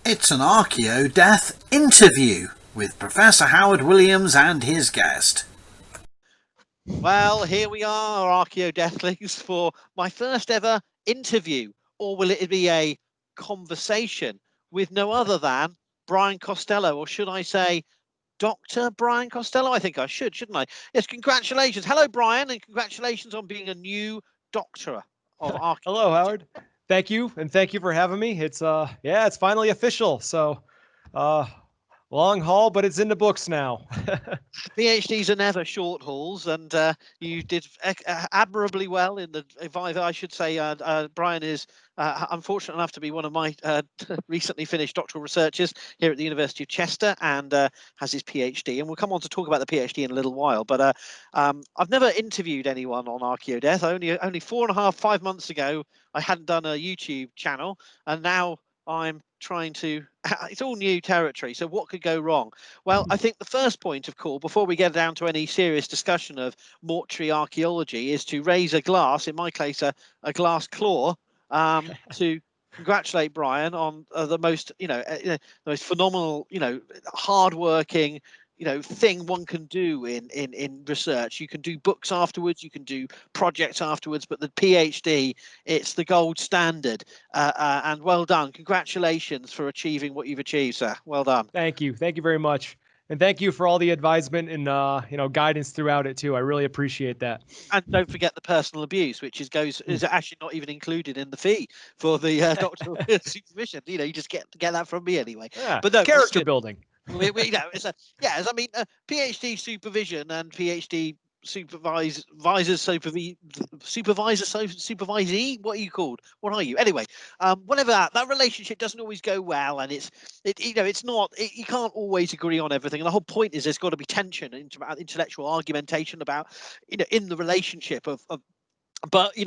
It's an Archaeodeath interview with Professor Howard Williams and his guest. Well, here we are, Archaeodeathlings, for my first ever interview, or will it be a conversation with no other than Brian Costello, or should I say Dr. Brian Costello? I think I should, shouldn't I? Yes, congratulations. Hello, Brian, and congratulations on being a new doctor of archaeology. Hello, Howard. Thank you, and thank you for having me. It's it's finally official. So, long haul, but it's in the books now. PhDs are never short hauls, and you did admirably well in the Viva. I should say Brian is unfortunate enough to be one of my recently finished doctoral researchers here at the University of Chester, and has his PhD. And we'll come on to talk about the PhD in a little while. But I've never interviewed anyone on Archaeodeath. Only 4.5-5 months ago, I hadn't done a YouTube channel, and now I'm trying to, it's all new territory. So what could go wrong? Well, I think the first point of call, before we get down to any serious discussion of mortuary archaeology, is to raise a glass, in my case, a glass claw, to congratulate Brian on the most, the most phenomenal, hardworking, thing one can do in research. You can do books afterwards, you can do projects afterwards, but the PhD, it's the gold standard. And well done. Congratulations for achieving what you've achieved, sir. Well done. Thank you very much, and thank you for all the advisement and guidance throughout it too. I really appreciate that. And don't forget the personal abuse, which is actually not even included in the fee for the doctoral supervision. You just get that from me anyway. Yeah, but no, character building. It's PhD supervision and PhD supervisee, what are you called? What are you anyway? Whatever that relationship doesn't always go well, and it's not, you can't always agree on everything, and the whole point is there's got to be tension and intellectual argumentation about in the relationship of but you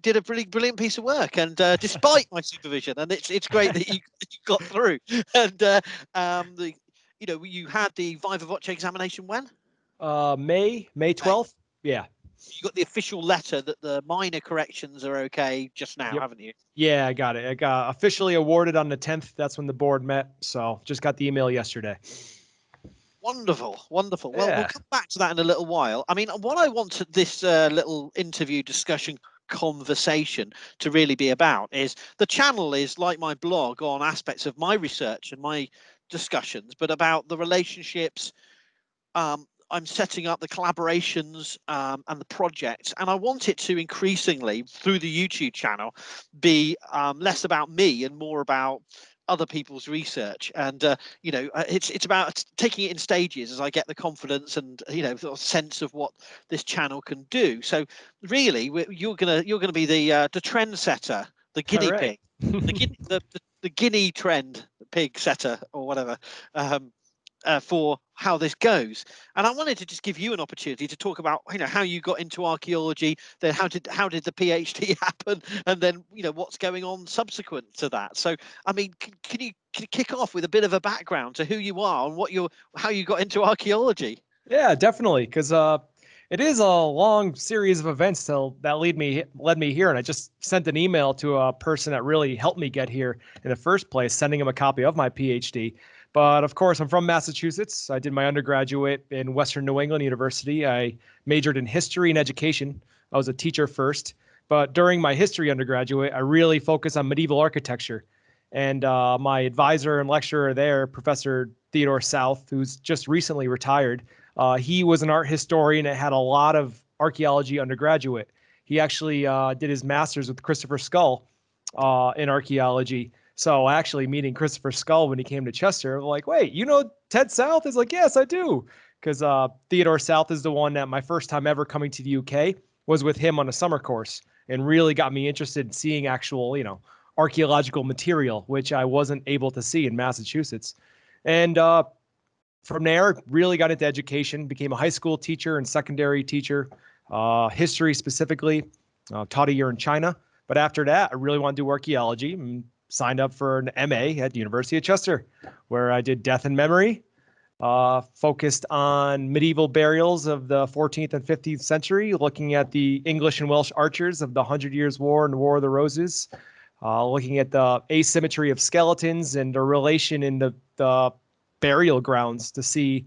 did a really brilliant piece of work, and despite my supervision, and it's great that you got through. And you had the Viva Voce examination when? May 12th. Yeah. You got the official letter that the minor corrections are okay just now, Yep. haven't you? Yeah, I got it. I got officially awarded on the 10th. That's when the board met. So just got the email yesterday. Wonderful. Well, Yeah. we'll come back to that in a little while. I mean, what I want this little interview discussion conversation to really be about is the channel is like my blog on aspects of my research and my discussions, but about the relationships. I'm setting up the collaborations and the projects, and I want it to increasingly through the YouTube channel be less about me and more about other people's research. And it's about taking it in stages as I get the confidence and the sense of what this channel can do. So really, you're gonna be the trendsetter, the guinea pig, the guinea trend pig setter, or whatever. For how this goes, and I wanted to just give you an opportunity to talk about how you got into archaeology, then how did the PhD happen, and then what's going on subsequent to that. So I mean, can you kick off with a bit of a background to who you are and how you got into archaeology? Yeah, definitely, because it is a long series of events that led me here, and I just sent an email to a person that really helped me get here in the first place, sending him a copy of my PhD. But of course, I'm from Massachusetts. I did my undergraduate in Western New England University. I majored in history and education. I was a teacher first, but during my history undergraduate, I really focused on medieval architecture. And my advisor and lecturer there, Professor Theodore South, who's just recently retired, he was an art historian and had a lot of archaeology undergraduate. He actually did his master's with Christopher Skull in archaeology. So actually meeting Christopher Skull when he came to Chester, I'm like, wait, Ted South? He's like, yes, I do. Because Theodore South is the one that my first time ever coming to the UK was with him on a summer course, and really got me interested in seeing actual, archaeological material, which I wasn't able to see in Massachusetts. And from there, really got into education, became a high school teacher and secondary teacher, history specifically, taught a year in China. But after that, I really wanted to do archaeology and signed up for an MA at the University of Chester, where I did death and memory, focused on medieval burials of the 14th and 15th century, looking at the English and Welsh archers of the 100 Years' War and the War of the Roses, looking at the asymmetry of skeletons and the relation in the burial grounds to see,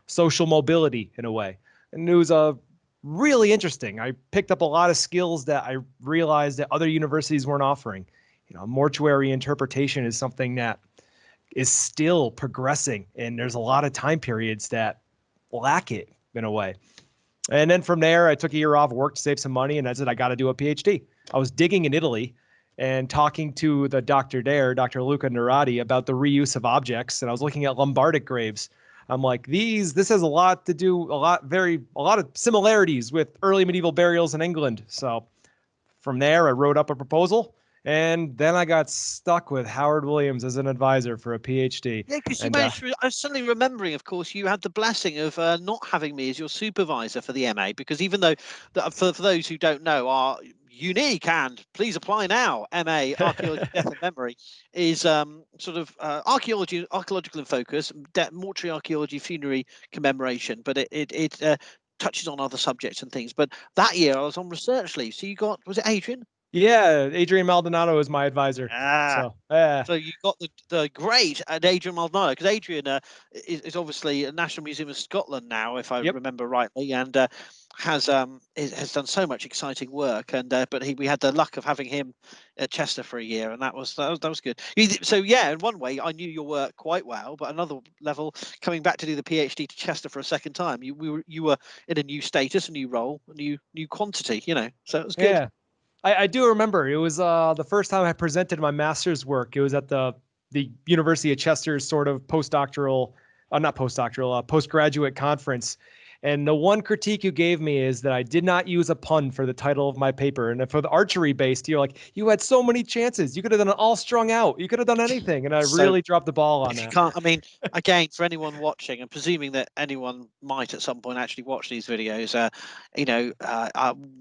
social mobility in a way. And it was really interesting. I picked up a lot of skills that I realized that other universities weren't offering. Mortuary interpretation is something that is still progressing, and there's a lot of time periods that lack it in a way. And then from there, I took a year off work to save some money, and I said, I got to do a PhD. I was digging in Italy and talking to the doctor there, Dr. Luca Nerati, about the reuse of objects. And I was looking at Lombardic graves. I'm like, this has a lot to do, a lot of similarities with early medieval burials in England. So from there, I wrote up a proposal. And then I got stuck with Howard Williams as an advisor for a PhD. Yeah, because you managed to, I was suddenly remembering, of course, you had the blessing of not having me as your supervisor for the MA, because even though, for those who don't know, our unique and please apply now MA Archaeology, Death and Memory is sort of archaeological in focus, mortuary archaeology, funerary commemoration, but it touches on other subjects and things. But that year I was on research leave, so you got, was it Adrian? Yeah, Adrian Maldonado is my advisor. So you got the great Adrian Maldonado, because Adrian is obviously a National Museum of Scotland now, if I remember rightly, and has done so much exciting work. And but we had the luck of having him at Chester for a year, and that was good. So yeah, in one way, I knew your work quite well, but another level, coming back to do the PhD to Chester for a second time, you were in a new status, a new role, a new quantity, so it was good. Yeah. I do remember it was the first time I presented my master's work. It was at the University of Chester's sort of postgraduate conference. And the one critique you gave me is that I did not use a pun for the title of my paper. And for the archery based, you're like, you had so many chances. You could have done it all strung out. You could have done anything. And I really dropped the ball on that. You can't, I mean, again, for anyone watching, and presuming that anyone might at some point actually watch these videos,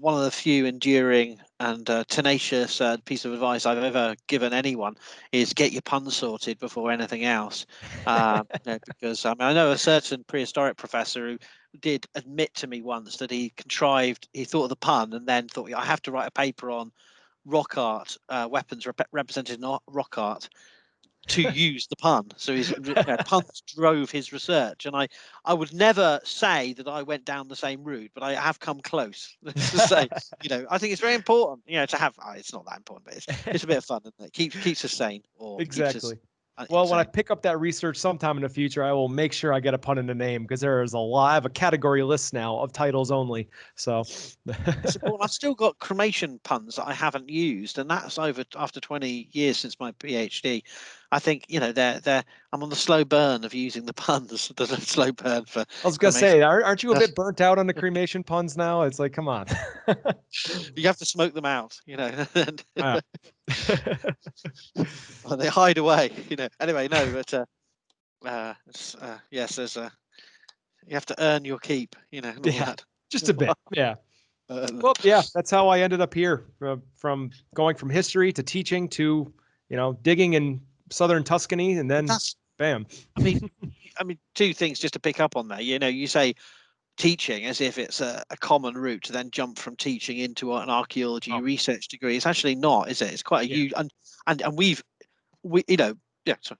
one of the few enduring and tenacious piece of advice I've ever given anyone is get your puns sorted before anything else. Because I know a certain prehistoric professor who did admit to me once that he thought of the pun and then thought, I have to write a paper on rock art, weapons represented in rock art, to use the pun. So his puns drove his research, and I would never say that I went down the same route, but I have come close to say, I think it's very important, to have. It's not that important, but it's a bit of fun, and it keeps us sane. Or exactly. Well, when I pick up that research sometime in the future, I will make sure I get a pun in the name, because there is a lot. I have a category list now of titles only. So it's important. I've still got cremation puns that I haven't used, and that's after 20 years since my PhD. I think I'm on the slow burn of using the puns. The slow burn for. I was gonna say, aren't you a bit burnt out on the cremation puns now? It's like, come on. You have to smoke them out, They hide away, Anyway, no, but yes, there's you have to earn your keep, that. Just a bit, yeah. Well, yeah, that's how I ended up here, from going from history to teaching to, digging in southern Tuscany, and then bam. I mean, two things just to pick up on there. You say teaching as if it's a common route to then jump from teaching into an archaeology research degree. It's actually not, is it? It's quite a huge, and sorry.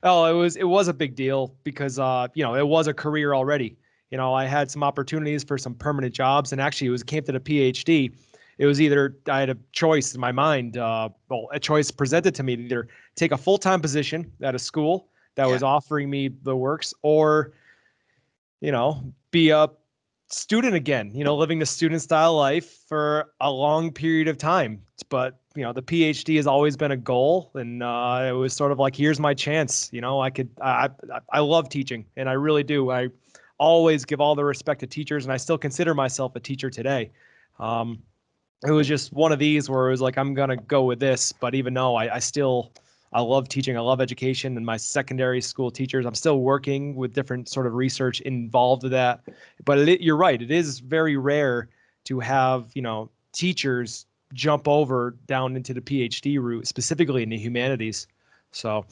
Oh, it was a big deal because it was a career already. I had some opportunities for some permanent jobs, and actually it came to the PhD. It was either I had a choice in my mind, a choice presented to me to either take a full-time position at a school that was offering me the works, or, be a student again, living the student style life for a long period of time. But, the PhD has always been a goal, and it was sort of like, here's my chance. I love teaching, and I really do. I always give all the respect to teachers, and I still consider myself a teacher today. It was just one of these where it was like, I'm going to go with this. But even though I love teaching, I love education, and my secondary school teachers, I'm still working with different sort of research involved with that. But you're right. It is very rare to have, teachers jump over down into the PhD route, specifically in the humanities. So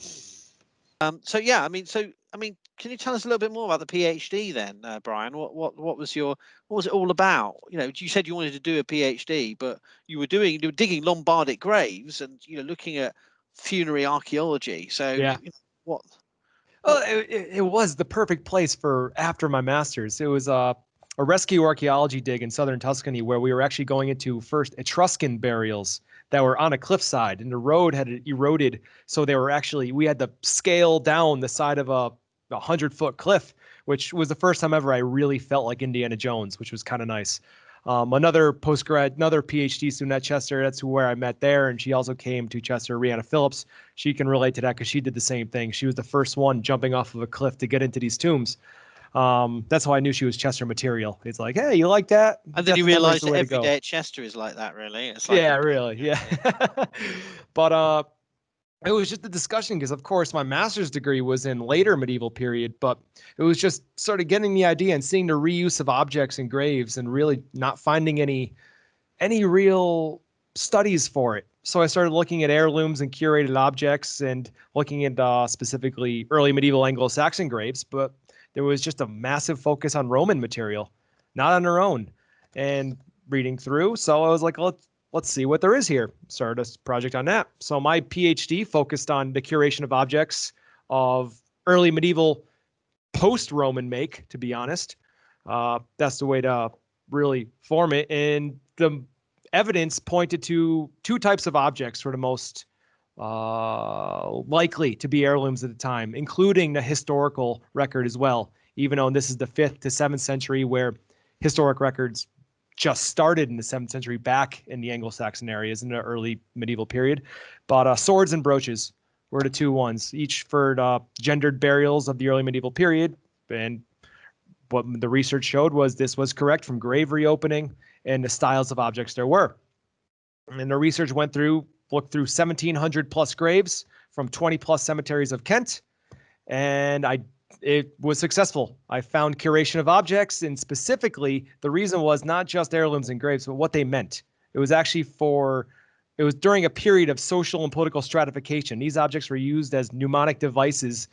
can you tell us a little bit more about the PhD then, Brian? What was it all about? You said you wanted to do a PhD, but you were digging Lombardic graves and looking at funerary archaeology. So Yeah. what? Well, it was the perfect place for after my master's. It was a rescue archaeology dig in southern Tuscany where we were actually going into first Etruscan burials that were on a cliffside, and the road had eroded. So we had to scale down the side of a 100-foot cliff, which was the first time ever I really felt like Indiana Jones, which was kind of nice. Another PhD student at Chester, that's where I met there. And she also came to Chester, Rihanna Phillips. She can relate to that because she did the same thing. She was the first one jumping off of a cliff to get into these tombs. That's how I knew she was Chester material. It's like, hey, you like that? And then you realize that every day at Chester is like that, really. It's like yeah. But it was just a discussion because, of course, my master's degree was in later medieval period, but it was just sort of getting the idea and seeing the reuse of objects and graves and really not finding any real studies for it. So I started looking at heirlooms and curated objects and looking at specifically early medieval Anglo-Saxon graves, but there was just a massive focus on Roman material, not on their own, and reading through. So I was like, let's see what there is here. Started a project on that. So my PhD focused on the curation of objects of early medieval post-Roman make, to be honest. That's the way to really form it. And the evidence pointed to two types of objects were the most likely to be heirlooms at the time, including the historical record as well, even though this is the 5th to 7th century where historic records just started in the 7th century back in the Anglo-Saxon areas in the early medieval period. But swords and brooches were the two ones, each for the gendered burials of the early medieval period. And what the research showed was this was correct from grave reopening and the styles of objects there were. And the research looked through 1,700 plus graves from 20 plus cemeteries of Kent. And it was successful. I found curation of objects, and specifically the reason was not just heirlooms and graves, but what they meant. It was actually it was during a period of social and political stratification. These objects were used as mnemonic devices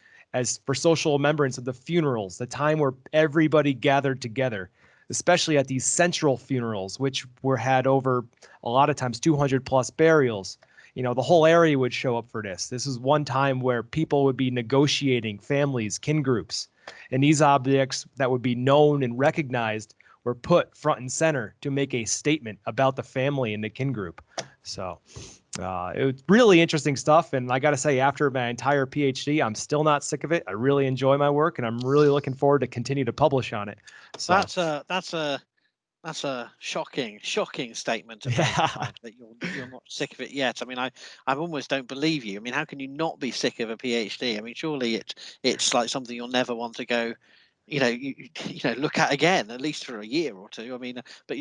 for social remembrance of the funerals, the time where everybody gathered together, especially at these central funerals, which had over a lot of times 200 plus burials. The whole area would show up for this. This is one time where people would be negotiating, families, kin groups, and these objects that would be known and recognized were put front and center to make a statement about the family and the kin group. So it was really interesting stuff. And I got to say, after my entire PhD, I'm still not sick of it. I really enjoy my work, and I'm really looking forward to continue to publish on it. So that's a shocking statement to make, that you're not sick of it yet. I mean, I almost don't believe you. I mean, how can you not be sick of a PhD? I mean, surely it's like something you'll never want to go, look at again, at least for a year or two. I mean, but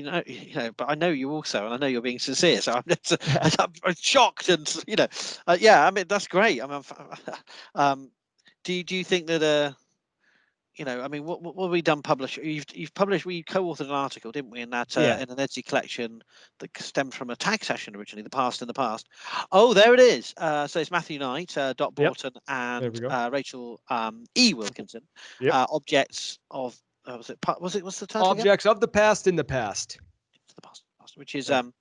but I know you also, and I know you're being sincere. So I'm shocked, and yeah. I mean, that's great. I mean, do you think that I mean, what have we done? You've published. We co-authored an article, didn't we, in that in an Etsy collection that stemmed from a tag session originally, the past in the past. Oh, there it is. So it's Matthew Knight, Dot Borton, and Rachel E. Wilkinson. Yep. Objects of what's the title? Objects of the past in the past. The past, which is an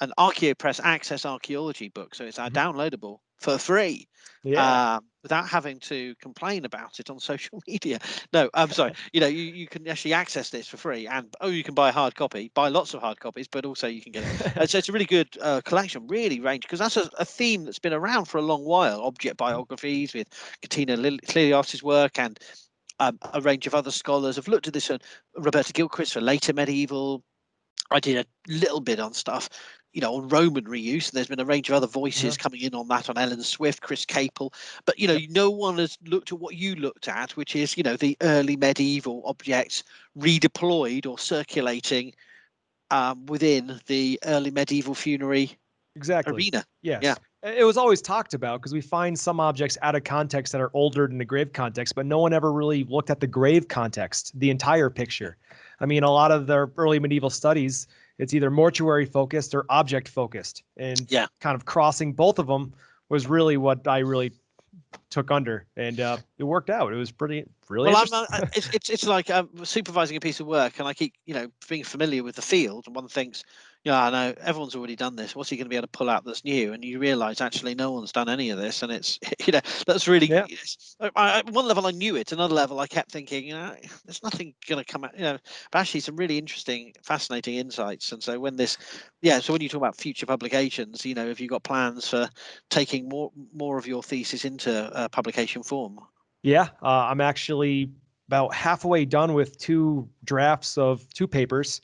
ArchaeoPress Access Archaeology book. So it's downloadable for free. Yeah. Without having to complain about it on social media. No, I'm sorry. You can actually access this for free, and you can buy a hard copy, buy lots of hard copies, but also you can get it. So it's a really good collection, really range, because that's a theme that's been around for a long while. Object biographies with Katina Lilios's work, and a range of other scholars have looked at this. Roberta Gilchrist for later medieval. I did a little bit on stuff, on Roman reuse, and there's been a range of other voices coming in on that, on Ellen Swift, Chris Capel, but no one has looked at what you looked at, which is the early medieval objects redeployed or circulating within the early medieval funerary arena. Yes. Yeah. It was always talked about because we find some objects out of context that are older than the grave context, but no one ever really looked at the grave context, the entire picture. I mean, a lot of the early medieval studies, it's either mortuary focused or object focused, and kind of crossing both of them was really what I really took under, and it worked out. It was really Well, interesting. it's like supervising a piece of work, and I keep being familiar with the field, and one thinks, yeah, I know everyone's already done this. What's he going to be able to pull out that's new? And you realise actually no one's done any of this, and it's that's really at one level I knew it, another level I kept thinking, there's nothing going to come out, but actually some really interesting, fascinating insights. And so when so when you talk about future publications, have you got plans for taking more of your thesis into publication form? Yeah, I'm actually about halfway done with 2 drafts of 2 papers.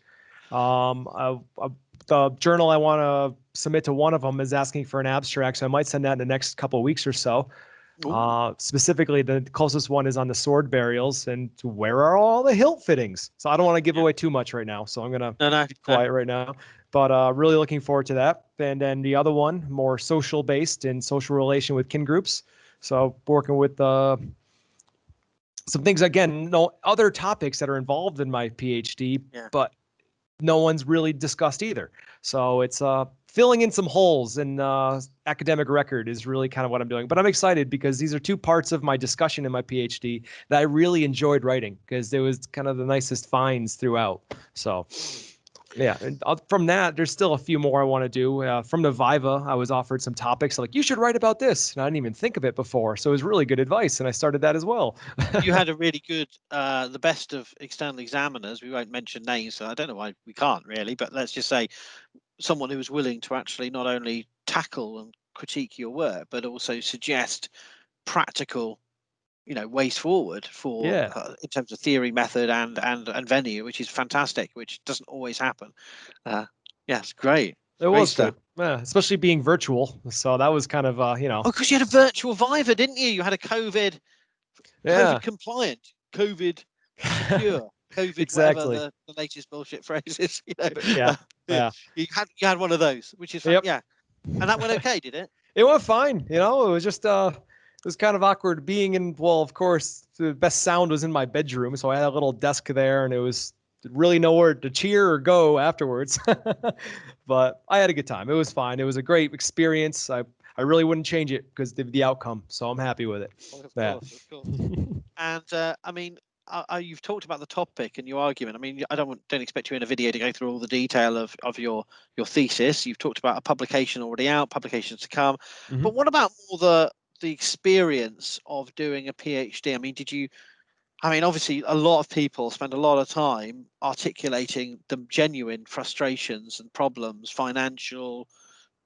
The journal I want to submit to one of them is asking for an abstract, so I might send that in the next couple of weeks or so. Specifically, the closest one is on the sword burials and where are all the hilt fittings. So I don't want to give away too much right now, so I'm gonna be quiet right now. But really looking forward to that. And then the other one, more social based and social relation with kin groups. So working with some things, again, no other topics that are involved in my PhD, but no one's really discussed either. So it's filling in some holes in academic record is really kind of what I'm doing. But I'm excited because these are 2 parts of my discussion in my PhD that I really enjoyed writing because it was kind of the nicest finds throughout. So yeah, and from that, there's still a few more I want to do. From the Viva, I was offered some topics like, you should write about this. And I didn't even think of it before. So it was really good advice. And I started that as well. You had a really good, the best of external examiners. We won't mention names, so I don't know why we can't really, but let's just say someone who was willing to actually not only tackle and critique your work, but also suggest practical ways forward for in terms of theory, method, and venue, which is fantastic, which doesn't always happen. It's great. It was good, especially being virtual. So that was kind of because you had a virtual Viva, didn't you? You had a COVID compliant, COVID secure, COVID exactly. whatever the latest bullshit phrase is. You had one of those, which is and that went okay, did it? It went fine. It was just it was kind of awkward being in, well, of course, the best sound was in my bedroom. So I had a little desk there and it was really nowhere to cheer or go afterwards. But I had a good time. It was fine. It was a great experience. I really wouldn't change it because of the outcome. So I'm happy with it. Of course. And I mean, you've talked about the topic and your argument. I mean, I don't expect you in a video to go through all the detail of your thesis. You've talked about a publication already out, publications to come. But what about more the experience of doing a PhD? I mean, obviously, a lot of people spend a lot of time articulating the genuine frustrations and problems, financial.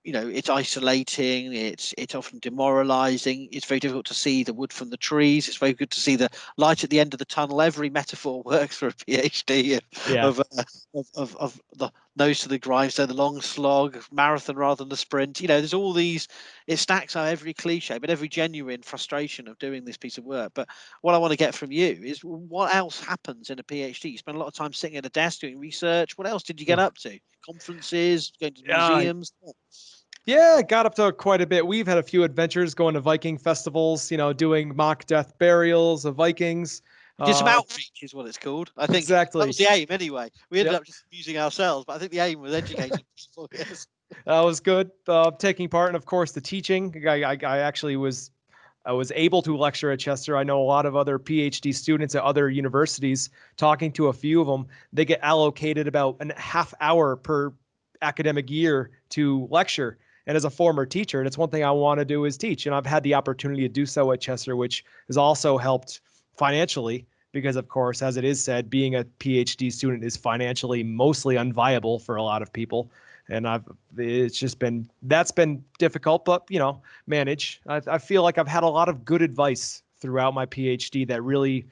It's isolating. It's often demoralizing. It's very difficult to see the wood from the trees. It's very good to see the light at the end of the tunnel. Every metaphor works for a PhD of the nose to the grindstone, the long slog, marathon rather than the sprint. There's all these. It stacks out every cliche, but every genuine frustration of doing this piece of work. But what I want to get from you is what else happens in a PhD? You spend a lot of time sitting at a desk doing research. What else did you get up to? Conferences, going to museums. Yeah, got up to quite a bit. We've had a few adventures going to Viking festivals, doing mock death burials of Vikings. Did some outreach is what it's called. I think exactly. That was the aim anyway. We ended up just using ourselves, but I think the aim was educating people. Yes. That was good. Taking part, and of course the teaching. I actually was able to lecture at Chester. I know a lot of other PhD students at other universities. Talking to a few of them, they get allocated about a half hour per academic year to lecture. And as a former teacher, and it's one thing I want to do is teach. And I've had the opportunity to do so at Chester, which has also helped financially because, of course, as it is said, being a PhD student is financially mostly unviable for a lot of people. And that's been difficult, but, manage. I feel like I've had a lot of good advice throughout my PhD that really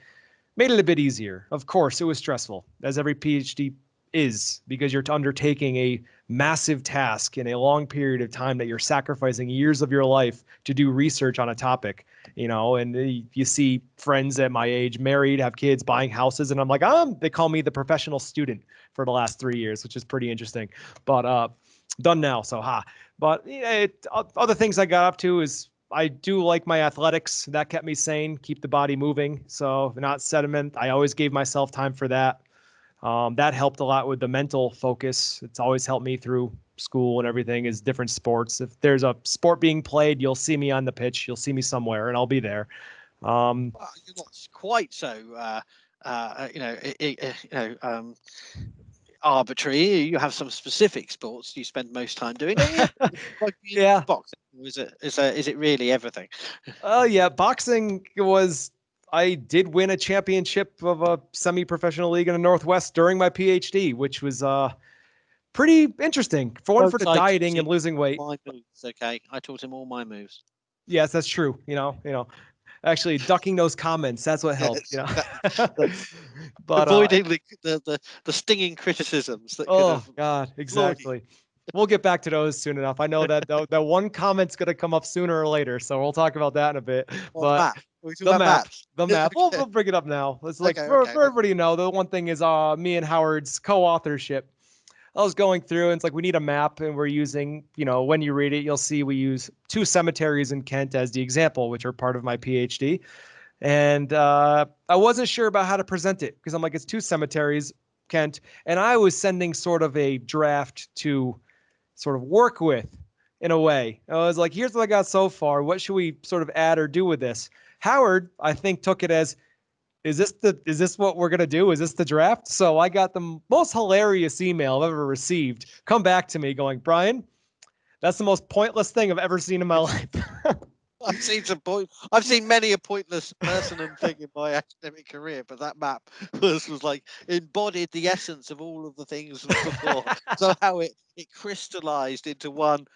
made it a bit easier. Of course, it was stressful, as every PhD is, because you're undertaking a massive task in a long period of time that you're sacrificing years of your life to do research on a topic, and you see friends at my age married, have kids, buying houses. And I'm like, they call me the professional student for the last 3 years, which is pretty interesting, but done now. So, but other things I got up to is I do like my athletics. That kept me sane, keep the body moving. So not sediment. I always gave myself time for that. That helped a lot with the mental focus. It's always helped me through school and everything, is different sports. If there's a sport being played, you'll see me on the pitch, you'll see me somewhere, and I'll be there. Well, you're not quite so, arbitrary. You have some specific sports you spend most time doing, don't you? Like Yeah. boxing. Is it really everything? Oh yeah, boxing was. I did win a championship of a semi-professional league in the Northwest during my PhD, which was pretty interesting. For one, for the dieting and losing weight. My moves, okay. I taught him all my moves. Yes, that's true. Actually ducking those comments, that's what helped. But avoiding the stinging criticisms that could have. God, exactly. We'll get back to those soon enough. I know that that one comment's going to come up sooner or later, so we'll talk about that in a bit. But the map. Okay. We'll bring it up now. It's like for everybody to know, the one thing is me and Howard's co-authorship. I was going through, and it's like we need a map, and we're using, when you read it, you'll see we use 2 cemeteries in Kent as the example, which are part of my PhD. And I wasn't sure about how to present it because I'm like, it's 2 cemeteries, Kent, and I was sending sort of a draft to sort of work with in a way. I was like, here's what I got so far. What should we sort of add or do with this? Howard, I think, took it as, is this what we're going to do? Is this the draft? So I got the most hilarious email I've ever received come back to me going, Brian, that's the most pointless thing I've ever seen in my life. I've seen many a pointless person and thing in my academic career, but that map was like embodied the essence of all of the things before. So how it crystallized into one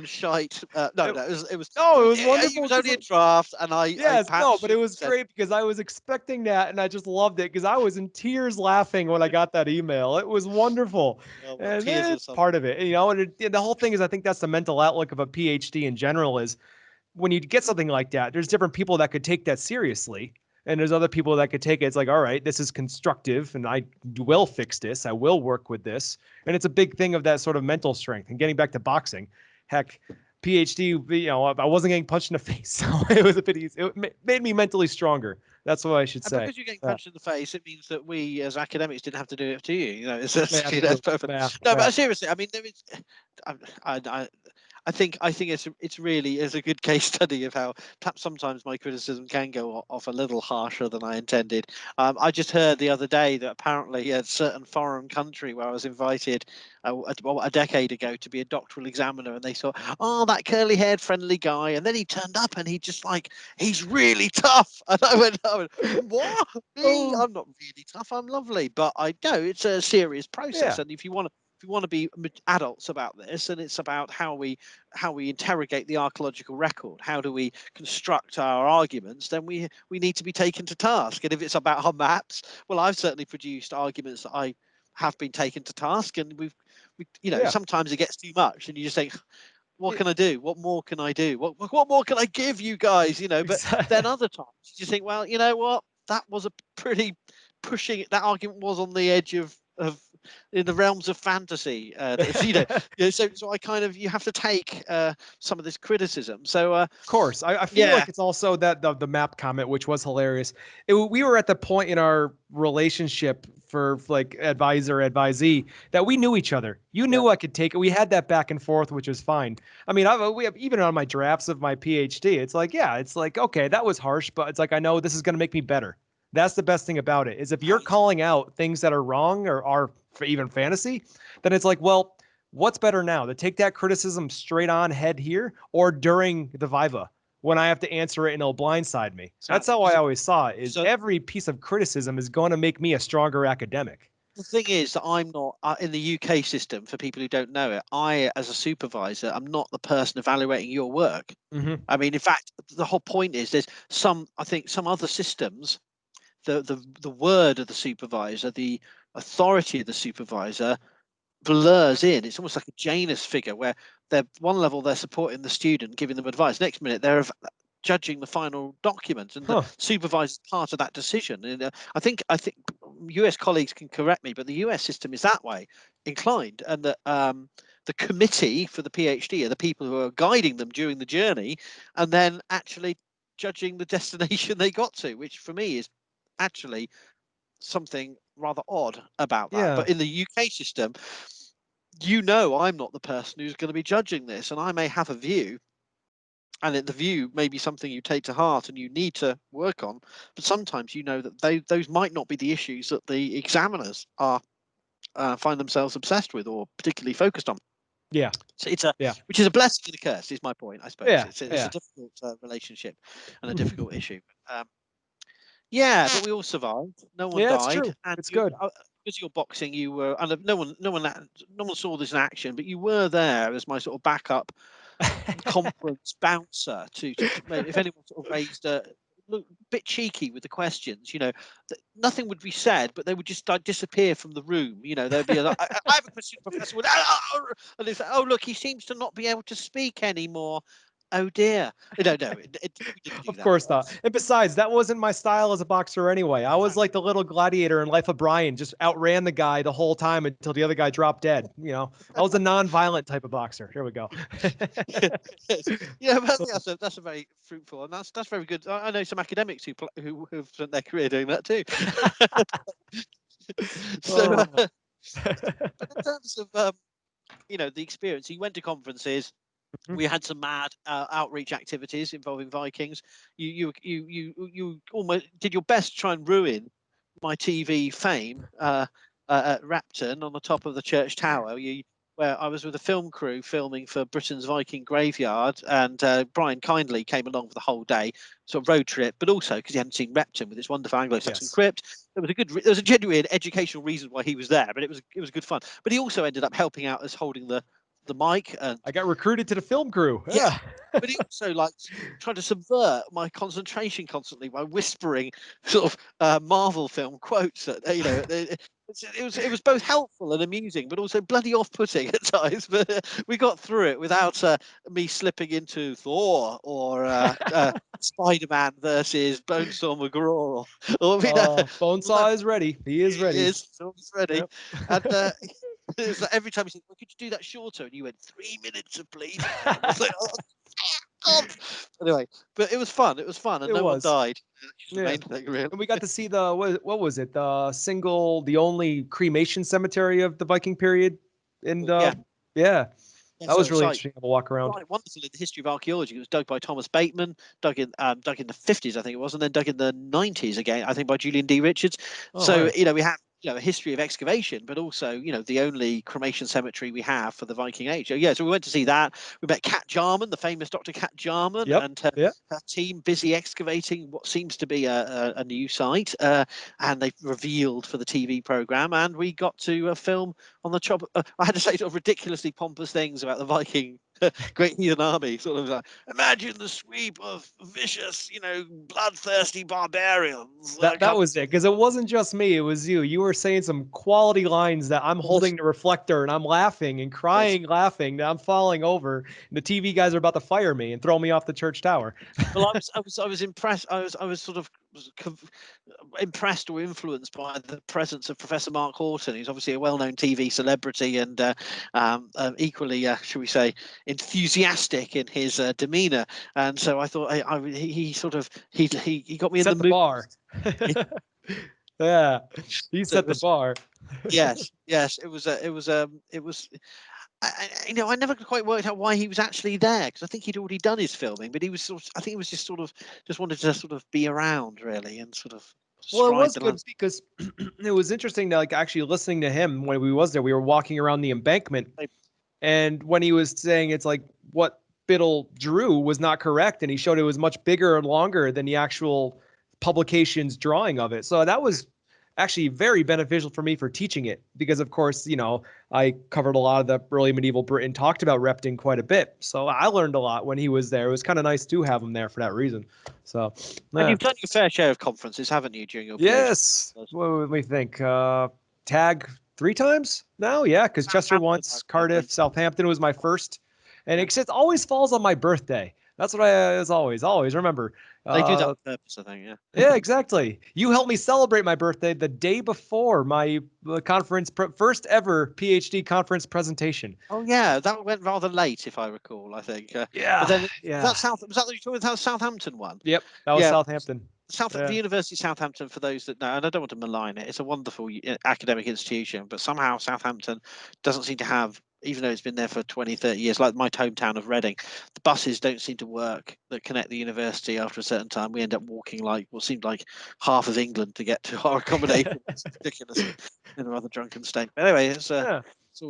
shite. It was wonderful. It was only a draft, and but it was great because I was expecting that, and I just loved it because I was in tears laughing when I got that email. It was wonderful, and it's part of it. And the whole thing is, I think that's the mental outlook of a PhD in general is, when you get something like that, there's different people that could take that seriously. And there's other people that could take it. It's like, all right, this is constructive and I will fix this. I will work with this. And it's a big thing of that sort of mental strength. And getting back to boxing, heck, PhD, I wasn't getting punched in the face. So it was a bit easy. It made me mentally stronger. That's what I should say. Because you're getting punched in the face, it means that we as academics didn't have to do it to you. It's perfect. But seriously, I mean, there is. I think it's really a good case study of how perhaps sometimes my criticism can go off a little harsher than I intended. I just heard the other day that apparently a certain foreign country where I was invited a decade ago to be a doctoral examiner, and they thought, oh, that curly-haired friendly guy, and then he turned up and he's really tough, and I went what? Me? I'm not really tough. I'm lovely, but I know it's a serious process, and if you want to be adults about this, and it's about how we interrogate the archaeological record, how do we construct our arguments, then we need to be taken to task. And if it's about our maps, well, I've certainly produced arguments that I have been taken to task, and sometimes it gets too much, and you just think, what can I do? What more can I do? What more can I give you guys? But then other times you just think, well, you know what? That was a pretty pushing. That argument was on the edge of in the realms of fantasy. So I kind of, you have to take some of this criticism. So of course, I feel like it's also that the map comment, which was hilarious. We were at the point in our relationship for like advisor-advisee that we knew each other. You knew I could take it. We had that back and forth, which was fine. I mean, we have, even on my drafts of my PhD, it's like, okay, that was harsh, but it's like, I know this is going to make me better. That's the best thing about it, is if you're calling out things that are wrong or are even fantasy, then it's like, well, what's better now, to take that criticism straight on head here or during the Viva when I have to answer it and it'll blindside me? That's how I always saw it, is every piece of criticism is going to make me a stronger academic. The thing is that I'm not in the UK system. For people who don't know it, I, as a supervisor, I'm not the person evaluating your work. Mm-hmm. I mean, in fact, the whole point is there's some other systems, the word of the supervisor, the authority of the supervisor blurs in. It's almost like a Janus figure where they're one level they're supporting the student, giving them advice. Next minute they're judging the final document, and the supervisor is part of that decision. And I think US colleagues can correct me, but the US system is that way inclined, and that the committee for the PhD are the people who are guiding them during the journey, and then actually judging the destination they got to, which for me is actually something rather odd about that. Yeah. But in the UK system, you know, I'm not the person who's going to be judging this, and I may have a view, and the view may be something you take to heart and you need to work on. But sometimes you know that those might not be the issues that the examiners are find themselves obsessed with or particularly focused on. Yeah. So it's a Yeah. which is a blessing and a curse, is my point, I suppose. Yeah. It's a Yeah. difficult relationship and a difficult issue. Yeah, but we all survived. No one Yeah, it's died, true. and It's you, good. because you're boxing, you were. And no one saw this in action, but you were there as my sort of backup conference bouncer to if anyone sort of raised a look bit cheeky with the questions, nothing would be said, but they would just disappear from the room. There'd be I have a question, Professor Wood, and it's like, oh look, he seems to not be able to speak anymore. Oh dear. No, we didn't do Of that. course not. And besides, that wasn't my style as a boxer anyway. I was like the little gladiator in Life of Brian, just outran the guy the whole time until the other guy dropped dead. I was a non-violent type of boxer. Here we go. Yeah, but I think that's a very fruitful, and that's very good. I know some academics who've spent their career doing that too. So, but in terms of the experience, you went to conferences. We had some mad outreach activities involving Vikings. You almost did your best to try and ruin my TV fame at Repton on the top of the church tower. Where I was with a film crew filming for Britain's Viking Graveyard, and Brian kindly came along for the whole day, sort of road trip, but also because he hadn't seen Repton with its wonderful Anglo-Saxon crypt. There was a genuine educational reason why he was there, but it was good fun. But he also ended up helping out as holding the mic, and I got recruited to the film crew. Yeah. But he also tried to subvert my concentration constantly by whispering sort of Marvel film quotes. It was both helpful and amusing, but also bloody off-putting at times. But we got through it without me slipping into Thor or Spider-Man versus Bonesaw McGraw. Bonesaw is ready. He is ready. He is. He's ready. Yep. And it was like every time he said, well, could you do that shorter? And you went 3 minutes of please. I was like, oh, God. Anyway, but it was fun. It was fun, and no one died. Which is the main thing, really. And we got to see what was it? The only cremation cemetery of the Viking period. And that was really interesting to have a walk around. Quite wonderful in the history of archaeology. It was dug by Thomas Bateman, dug in the 50s, I think it was, and then dug in the 90s again, I think, by Julian D. Richards. So we have a history of excavation, but also the only cremation cemetery we have for the Viking Age. So we went to see that. We met Kat Jarman, the famous Dr. Kat Jarman, and her team busy excavating what seems to be a new site, and they revealed for the TV program, and we got to film on the top. I had to say sort of ridiculously pompous things about the Viking Great Heathen Army, sort of like, imagine the sweep of vicious, bloodthirsty barbarians. That was it, because it wasn't just me, it was you. You were saying some quality lines that I'm holding the reflector and I'm laughing and crying, laughing that I'm falling over. And the TV guys are about to fire me and throw me off the church tower. Well, I was impressed. I was sort of impressed or influenced by the presence of Professor Mark Horton, who's obviously a well-known TV celebrity and equally, should we say, enthusiastic in his demeanour. And so I thought he got me in the mood. Bar. Yeah, he set the bar. Yes, it was. I never quite worked out why he was actually there, because I think he'd already done his filming, but he was I think he was just wanted to sort of be around, really, and sort of. Well, it was good because it was interesting to actually listening to him when we was there. We were walking around the embankment, and when he was saying it's like what Biddle drew was not correct, and he showed it was much bigger and longer than the actual publication's drawing of it. So that was actually very beneficial for me for teaching it, because of course, I covered a lot of the early medieval Britain, talked about Repton quite a bit. So I learned a lot when he was there. It was kind of nice to have him there for that reason. So and you've done your fair share of conferences, haven't you, during your PhD? Yes. What would we think? Tag 3 times now? Yeah, because Chester once, Cardiff, Southampton was my first. And it always falls on my birthday. That's what always remember. They do that on purpose, I think, yeah. Yeah, exactly. You helped me celebrate my birthday the day before my first ever PhD conference presentation. Oh, yeah, that went rather late, if I recall, I think. Yeah. But then, was that the Southampton one? Yep, that was Southampton. The University of Southampton, for those that know, and I don't want to malign it, it's a wonderful academic institution, but somehow Southampton doesn't seem to have, even though it's been there for 20, 30 years, like my hometown of Reading, the buses don't seem to work that connect the university after a certain time. We end up walking like what seemed like half of England to get to our accommodation. It's ridiculous in a rather drunken state. But anyway, it's always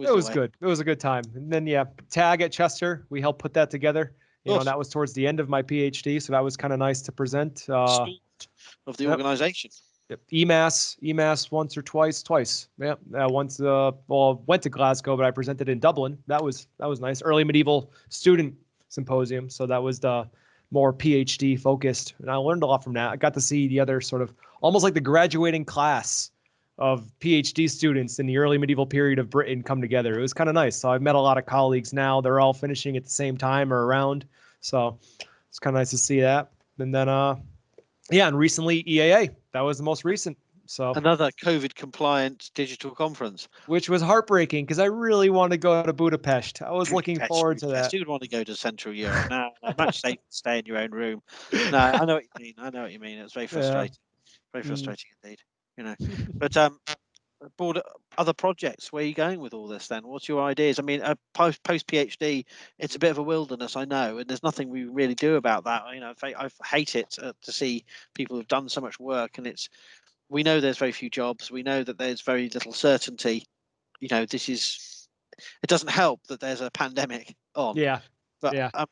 it was good. It was a good time. And then, TAG at Chester, we helped put that together. That was towards the end of my PhD, so that was kind of nice to present. Of the organization. Yep. EMAS once or twice. Yeah, once. Went to Glasgow, but I presented in Dublin. That was nice. Early medieval student symposium. So that was the more PhD focused, and I learned a lot from that. I got to see the other sort of almost like the graduating class of PhD students in the early medieval period of Britain come together. It was kind of nice. So I've met a lot of colleagues now. They're all finishing at the same time or around. So it's kind of nice to see that. And then, and recently EAA. That was the most recent. So another COVID compliant digital conference, which was heartbreaking because I really wanted to go to Budapest. I was looking forward to that. You would want to go to Central Europe. No, much safer to stay in your own room. No, I know what you mean. It's very frustrating. Very frustrating indeed. But board other projects. Where are you going with all this then? What's your ideas? I mean, post PhD, it's a bit of a wilderness, I know, and there's nothing we really do about that. I hate it to see people who've done so much work, and we know there's very few jobs. We know that there's very little certainty. It doesn't help that there's a pandemic on. Yeah. But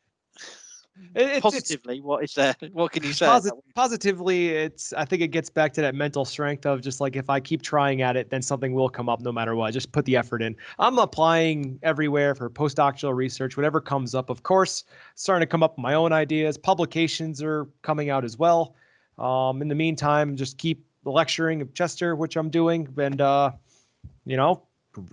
positively, what is there? What can you say? Positively, I think it gets back to that mental strength of just like, if I keep trying at it, then something will come up no matter what. Just put the effort in. I'm applying everywhere for postdoctoral research, whatever comes up. Of course, starting to come up with my own ideas. Publications are coming out as well. In the meantime, just keep lecturing at Chester, which I'm doing, and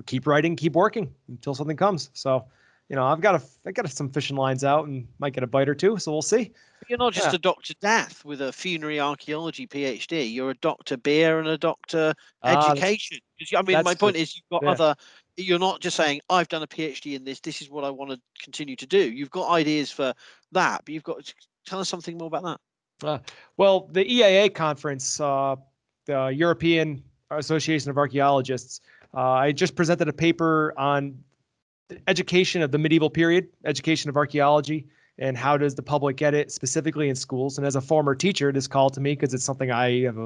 keep writing, keep working until something comes. So. I got some fishing lines out and might get a bite or two, so we'll see. You're not just a Dr. Death with a funerary archaeology PhD. You're a Dr. Beer and a Dr. Education. My point is, you've got other. You're not just saying I've done a PhD in this. This is what I want to continue to do. You've got ideas for that, but you've got to tell us something more about that. Well, the EAA conference, the European Association of Archaeologists, I just presented a paper on education of the medieval period, education of archaeology, and how does the public get it specifically in schools. And as a former teacher, it is called to me because it's something I have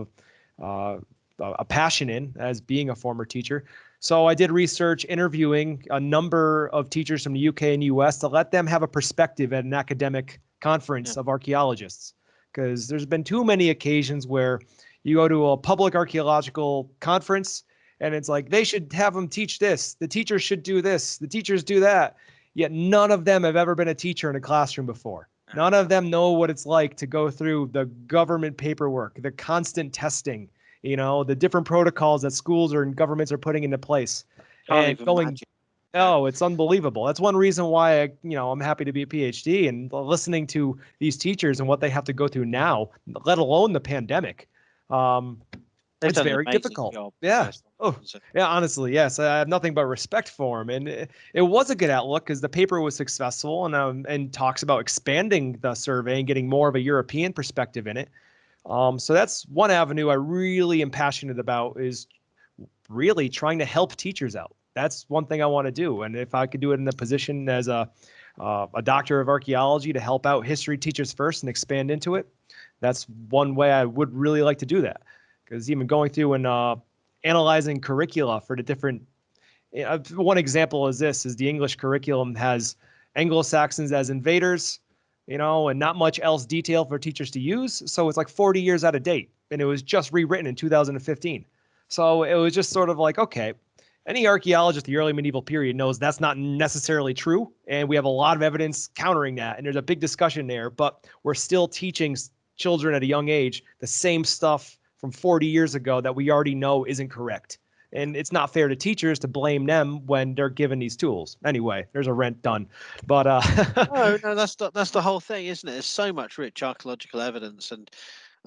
a passion in as being a former teacher. So I did research interviewing a number of teachers from the UK and US to let them have a perspective at an academic conference of archaeologists, because there's been too many occasions where you go to a public archaeological conference and it's like, they should have them teach this. The teachers should do this. The teachers do that. Yet none of them have ever been a teacher in a classroom before. None of them know what it's like to go through the government paperwork, the constant testing, the different protocols that schools or governments are putting into place. It's unbelievable. That's one reason why I'm happy to be a PhD and listening to these teachers and what they have to go through now, let alone the pandemic. It's very difficult. Yeah. Honestly, yes. I have nothing but respect for him. And it was a good outlook because the paper was successful and talks about expanding the survey and getting more of a European perspective in it. So that's one avenue I really am passionate about, is really trying to help teachers out. That's one thing I want to do. And if I could do it in a position as a doctor of archaeology to help out history teachers first and expand into it, that's one way I would really like to do that. Because even going through and analyzing curricula for the different, one example is the English curriculum has Anglo-Saxons as invaders, and not much else detail for teachers to use. So it's like 40 years out of date, and it was just rewritten in 2015. So it was just sort of like, okay, any archaeologist of the early medieval period knows that's not necessarily true. And we have a lot of evidence countering that. And there's a big discussion there, but we're still teaching children at a young age the same stuff from 40 years ago that we already know isn't correct. And it's not fair to teachers to blame them when they're given these tools. Anyway, there's a rant done. But no, that's the whole thing, isn't it? There's so much rich archaeological evidence and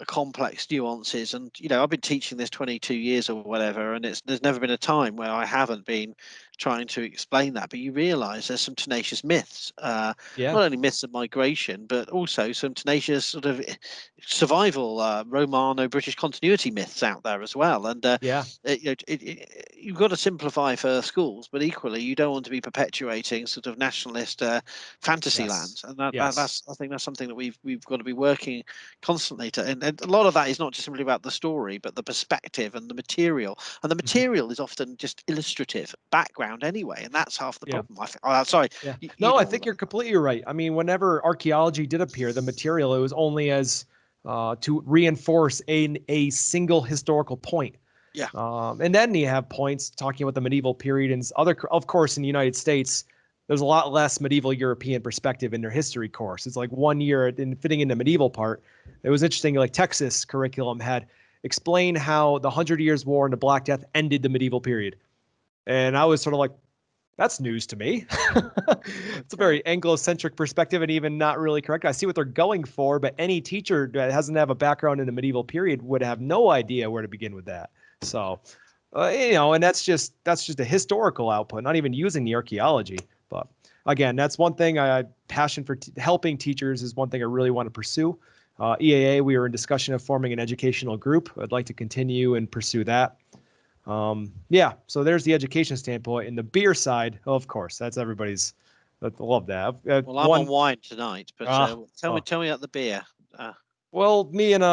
complex nuances. And I've been teaching this 22 years or whatever, and there's never been a time where I haven't been trying to explain that, but you realize there's some tenacious myths, Yeah. not only myths of migration, but also some tenacious sort of survival, Romano-British continuity myths out there as well. And Yeah. you've got to simplify for schools, but equally you don't want to be perpetuating sort of nationalist fantasy Yes. lands. And Yes. I think that's something that we've got to be working constantly to. And a lot of that is not just simply about the story, but the perspective and the material. And the Mhm. material is often just illustrative background anyway, and that's half the Yeah. problem. I think. Oh, sorry, Yeah. you No, I know all think about you're completely right. I mean, whenever archaeology did appear, the material, it was only as to reinforce a single historical point. Yeah. And then you have points talking about the medieval period and other, of course, in the United States, there's a lot less medieval European perspective in their history course. It's like 1 year in fitting in the medieval part. It was interesting, like Texas curriculum had explain how the 100 Years' War and the Black Death ended the medieval period. And I was sort of like, that's news to me. It's a very Anglo-centric perspective and even not really correct. I see what they're going for, but any teacher that doesn't have a background in the medieval period would have no idea where to begin with that. So, and that's just a historical output, not even using the archaeology. But again, that's one thing. Passion for helping teachers is one thing I really want to pursue. EAA, we were in discussion of forming an educational group. I'd like to continue and pursue that. Yeah, so there's the education standpoint. And the beer side, of course, that's everybody's. I love that. Well, I'm on wine tonight, but tell me about the beer. Well, me and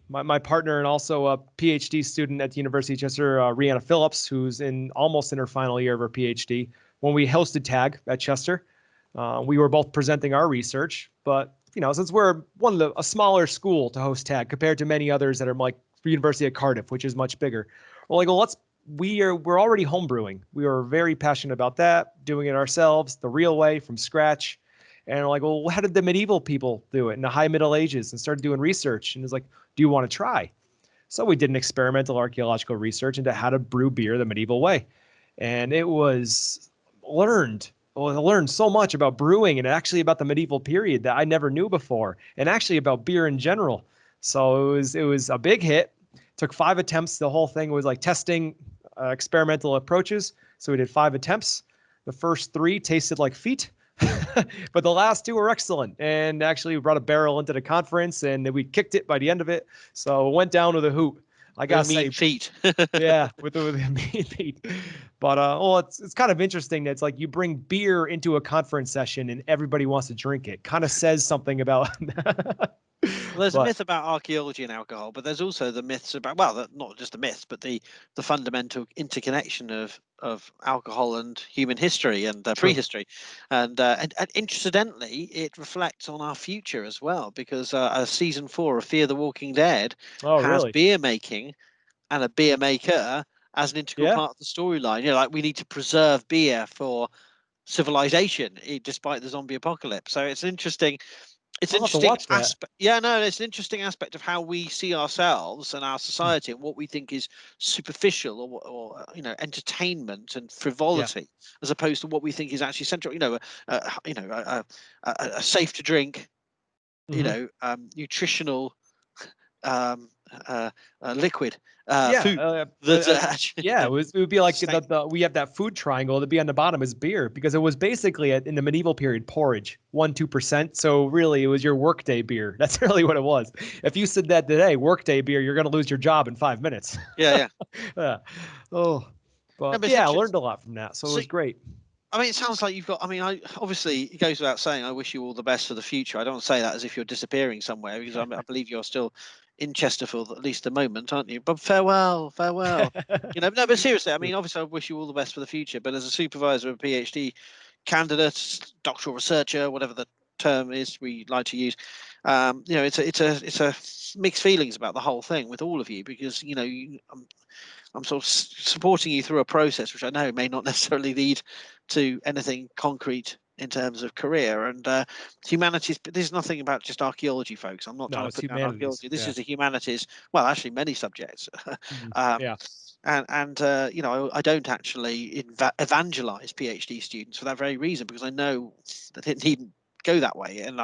my partner and also a PhD student at the University of Chester, Rihanna Phillips, who's almost in her final year of her PhD. When we hosted TAG at Chester, we were both presenting our research. But since we're a smaller school to host TAG compared to many others that are like the University of Cardiff, which is much bigger, we're already homebrewing. We are very passionate about that, doing it ourselves, the real way, from scratch. And we're like, well, how did the medieval people do it in the high Middle Ages? And started doing research. And it's like, do you want to try? So we did an experimental archaeological research into how to brew beer the medieval way. And it was learned. Well, I learned so much about brewing and actually about the medieval period that I never knew before, and actually about beer in general. So it was a big hit. Took 5 attempts. The whole thing was like testing experimental approaches. So we did 5 attempts. The first 3 tasted like feet. But the last 2 were excellent, and actually we brought a barrel into the conference and we kicked it by the end of it. So it went down with a hoot. I gotta say, feet. yeah, with the mean feet. But it's kind of interesting that it's like you bring beer into a conference session and everybody wants to drink it. Kind of says something about. Well, there's a myth about archaeology and alcohol, but there's also the myths about, well, not just the myths, but the fundamental interconnection of alcohol and human history and prehistory, and incidentally, it reflects on our future as well, because season 4 of Fear the Walking Dead has Really? beer making and a beer maker as an integral part of the storyline. Like we need to preserve beer for civilization despite the zombie apocalypse. So it's interesting. It's I'll have to interesting watch that. aspect. Yeah, no, it's an interesting aspect of how we see ourselves and our society and what we think is superficial or entertainment and frivolity, as opposed to what we think is actually central. A safe to drink, nutritional liquid food. It would be like we have that food triangle. To be on the bottom is beer, because it was basically in the medieval period porridge, 1-2%. So really, it was your workday beer. That's really what it was. If you said that today, workday beer, you're going to lose your job in 5 minutes. Yeah. Oh, but I learned a lot from that. So it was great. I mean, it sounds like you've got. I mean, obviously it goes without saying, I wish you all the best for the future. I don't say that as if you're disappearing somewhere, because I believe you're still in Chester for at least a moment, aren't you? But farewell. No, but seriously, I mean, obviously I wish you all the best for the future. But as a supervisor of a PhD candidate, doctoral researcher, whatever the term is we like to use, it's a mixed feelings about the whole thing with all of you, because I'm sort of supporting you through a process which I know may not necessarily lead to anything concrete in terms of career. And humanities, but there's nothing about just archaeology, folks. I'm not trying to put down archaeology. This is a humanities, well, actually many subjects. I don't actually evangelize PhD students for that very reason, because I know that it needn't go that way, and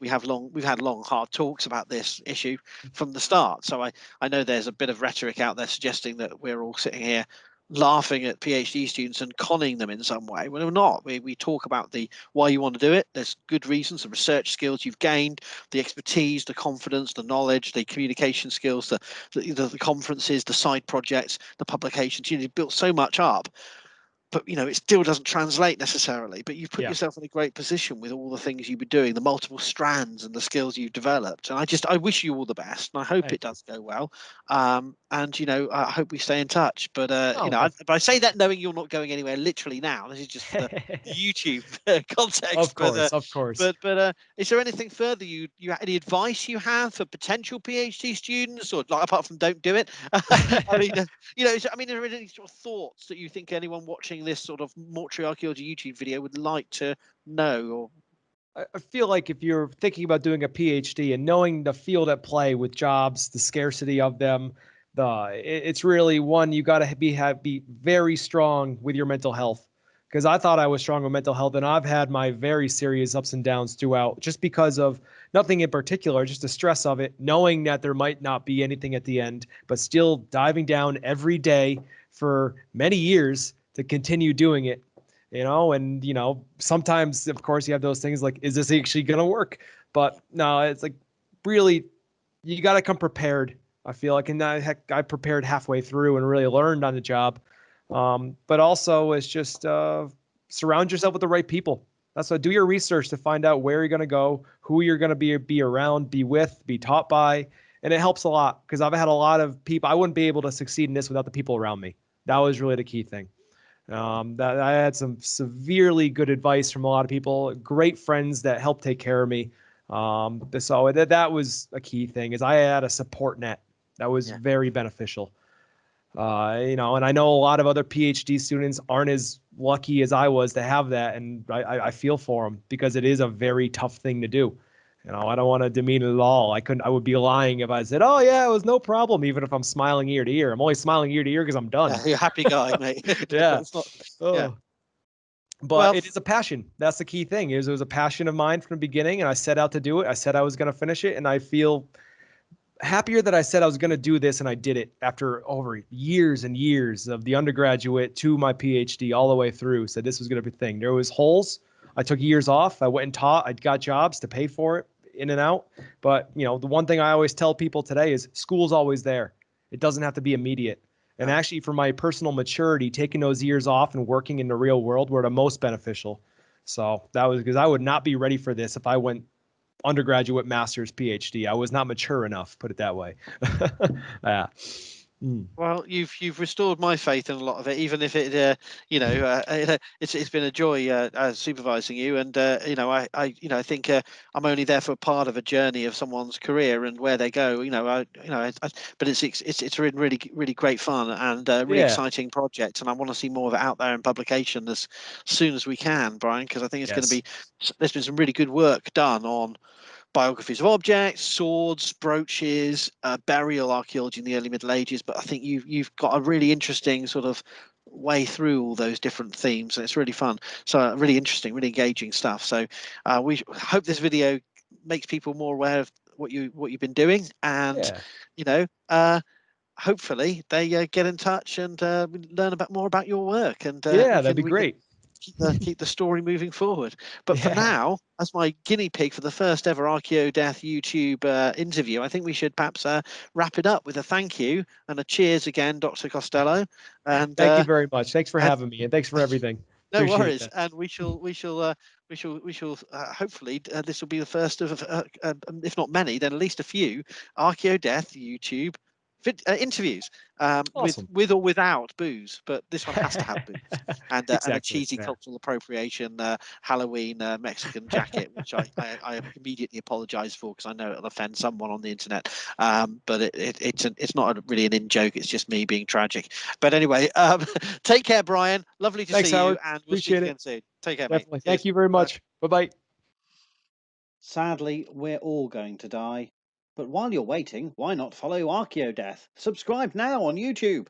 we've had long hard talks about this issue from the start. So I know there's a bit of rhetoric out there suggesting that we're all sitting here laughing at PhD students and conning them in some way. Well, we're not. We talk about the why you want to do it. There's good reasons, the research skills you've gained, the expertise, the confidence, the knowledge, the communication skills, the conferences, the side projects, the publications. You've built so much up. But it still doesn't translate necessarily. But you've put yourself in a great position with all the things you've been doing, the multiple strands and the skills you've developed. And I wish you all the best, and I hope it does go well. And I hope we stay in touch. But but I say that knowing you're not going anywhere literally now. This is just for the YouTube context. Of course. But is there anything further you any advice you have for potential PhD students, or like apart from don't do it? I mean, are there any sort of thoughts that you think anyone watching this sort of mortuary archaeology YouTube video would like to know? Or I feel like if you're thinking about doing a PhD and knowing the field at play with jobs, the scarcity of them, it's really one, you got to be very strong with your mental health. Because I thought I was strong with mental health, and I've had my very serious ups and downs throughout, just because of nothing in particular, just the stress of it, knowing that there might not be anything at the end, but still diving down every day for many years to continue doing it, and sometimes of course you have those things like, is this actually going to work? But no, it's like, really, you got to come prepared. I feel like, and I prepared halfway through and really learned on the job. But also it's just surround yourself with the right people. That's what, do your research to find out where you're going to go, who you're going to be around, be with, be taught by. And it helps a lot, because I've had a lot of people. I wouldn't be able to succeed in this without the people around me. That was really the key thing. That I had some severely good advice from a lot of people, great friends that helped take care of me. So that was a key thing, is I had a support net that was very beneficial. And I know a lot of other PhD students aren't as lucky as I was to have that. And I feel for them, because it is a very tough thing to do. I don't want to demean it at all. I would be lying if I said, oh yeah, it was no problem, even if I'm smiling ear to ear. I'm only smiling ear to ear because I'm done. Yeah, you're a happy guy, mate. Yeah. Yeah. But it is a passion. That's the key thing. It was a passion of mine from the beginning, and I set out to do it. I said I was going to finish it, and I feel happier that I said I was going to do this, and I did it after over years and years of the undergraduate to my PhD all the way through. Said this was going to be the thing. There was holes. I took years off. I went and taught. I got jobs to pay for it, in and out. But the one thing I always tell people today is school's always there. It doesn't have to be immediate. And actually, for my personal maturity, taking those years off and working in the real world were the most beneficial. So that was because I would not be ready for this if I went undergraduate, master's, PhD. I was not mature enough, put it that way. Yeah. Well, you've restored my faith in a lot of it, even if it it's been a joy supervising you, and I think I'm only there for a part of a journey of someone's career and where they go. But it's really great fun and really exciting project, and I want to see more of it out there in publication as soon as we can, Brian, because I think it's going to be. There's been some really good work done on biographies of objects, swords, brooches, burial archaeology in the early Middle Ages. But I think you've got a really interesting sort of way through all those different themes, and it's really fun. So really interesting, really engaging stuff. So we hope this video makes people more aware of what you've been doing, and hopefully they get in touch and learn more about your work. And that'd be great. Keep the story moving forward. But for now, as my guinea pig for the first ever Archaeodeath YouTube interview, I think we should perhaps wrap it up with a thank you and a cheers again, Dr. Costello. And thank you very much. Thanks for having me, and thanks for everything. No worries. And we shall hopefully this will be the first of if not many, then at least a few Archaeodeath YouTube interviews Awesome. with or without booze, but this one has to have booze and Exactly, a cheesy cultural appropriation Halloween Mexican jacket, which I immediately apologize for, because I know it'll offend someone on the internet, but it's not really an in joke. It's just me being tragic. But anyway, take care, Brian. Lovely to see Howard. you, and we'll see you again soon. Take care, Definitely. mate. Thank you very much. Bye-bye. Sadly, we're all going to die. But while you're waiting, why not follow Archaeodeath? Subscribe now on YouTube.